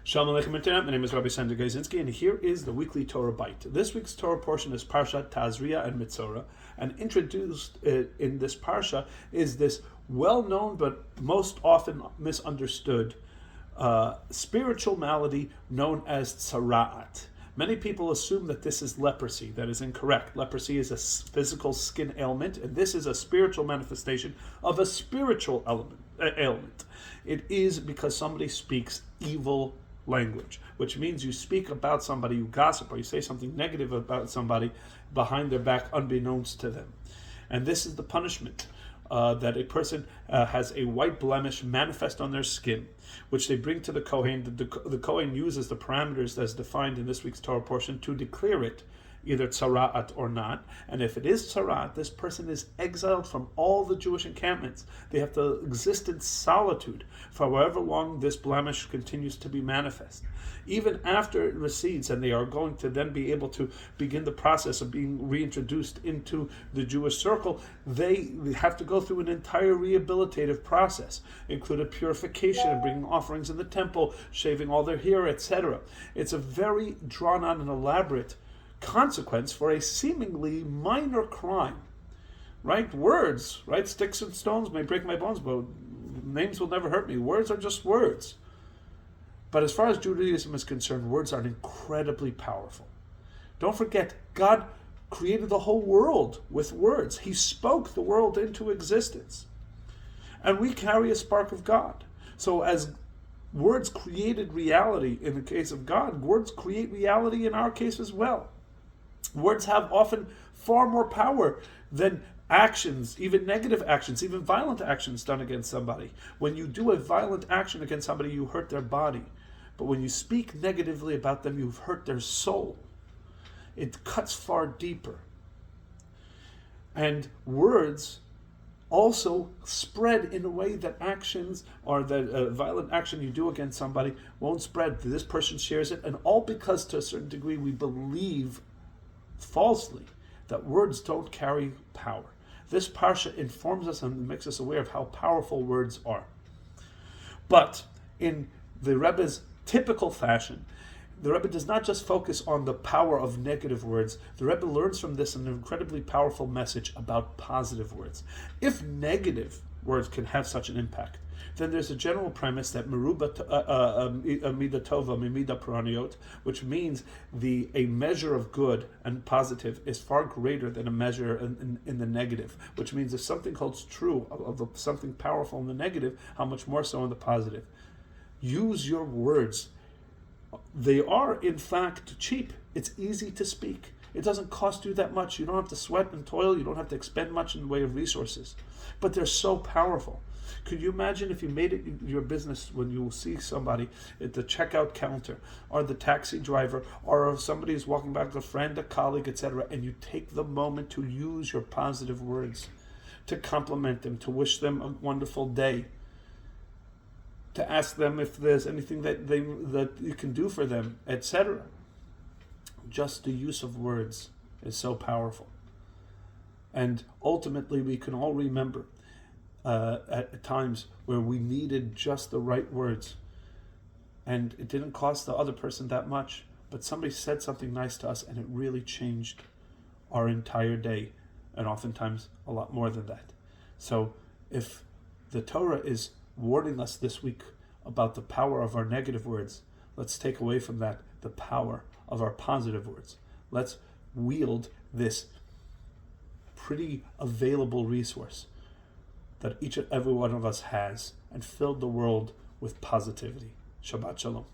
Shalom Aleichem Internet, my name is Rabbi Sandor Gajzinski, and here is the weekly Torah Bite. This week's Torah portion is Parshat Tazria-Metzora, and introduced in this Parsha is this well-known but most often misunderstood spiritual malady known as tzara'at. Many people assume that this is leprosy. That is incorrect. Leprosy is a physical skin ailment, and this is a spiritual manifestation of a spiritual ailment. It is because somebody speaks evil language, which means you speak about somebody, you gossip, or you say something negative about somebody behind their back unbeknownst to them. And this is the punishment. That a person has a white blemish manifest on their skin, which they bring to the Kohen. The Kohen uses the parameters as defined in this week's Torah portion to declare it either tzara'at or not. And if it is tzara'at, this person is exiled from all the Jewish encampments. They have to exist in solitude for however long this blemish continues to be manifest. Even after it recedes, and they are going to then be able to begin the process of being reintroduced into the Jewish circle, they have to go through an entire rehabilitative process, including purification and bringing offerings in the temple, shaving all their hair, etc. It's a very drawn out and elaborate consequence for a seemingly minor crime, right? Words, right? Sticks and stones may break my bones, but names will never hurt me. Words are just words. But as far as Judaism is concerned, words are incredibly powerful. Don't forget, God created the whole world with words. He spoke the world into existence. And we carry a spark of God. So as words created reality in the case of God, words create reality in our case as well. Words have often far more power than actions, even negative actions, even violent actions done against somebody. When you do a violent action against somebody, you hurt their body. But when you speak negatively about them, you've hurt their soul. It cuts far deeper. And words also spread in a way that actions or that violent action you do against somebody won't spread. This person shares it, and all because to a certain degree we believe falsely that words don't carry power. This parsha informs us and makes us aware of how powerful words are. But in the Rebbe's typical fashion, the Rebbe does not just focus on the power of negative words. The Rebbe learns from this an incredibly powerful message about positive words. If negative words can have such an impact, then there's a general premise that meruba mida tova mimida praniot, which means a measure of good and positive is far greater than a measure in the negative, which means if something holds true of something powerful in the negative, how much more so in the positive. Use your words. They are, in fact, cheap. It's easy to speak. It doesn't cost you that much. You don't have to sweat and toil. You don't have to expend much in the way of resources. But they're so powerful. Could you imagine if you made it your business when you see somebody at the checkout counter or the taxi driver or if somebody is walking back with a friend, a colleague, etc., and you take the moment to use your positive words, to compliment them, to wish them a wonderful day, to ask them if there's anything that you can do for them, etc. Just the use of words is so powerful. And ultimately, we can all remember at times where we needed just the right words. And it didn't cost the other person that much, but somebody said something nice to us and it really changed our entire day, and oftentimes a lot more than that. So if the Torah is warning us this week about the power of our negative words, let's take away from that the power of our positive words. Let's wield this pretty available resource that each and every one of us has and fill the world with positivity. Shabbat Shalom.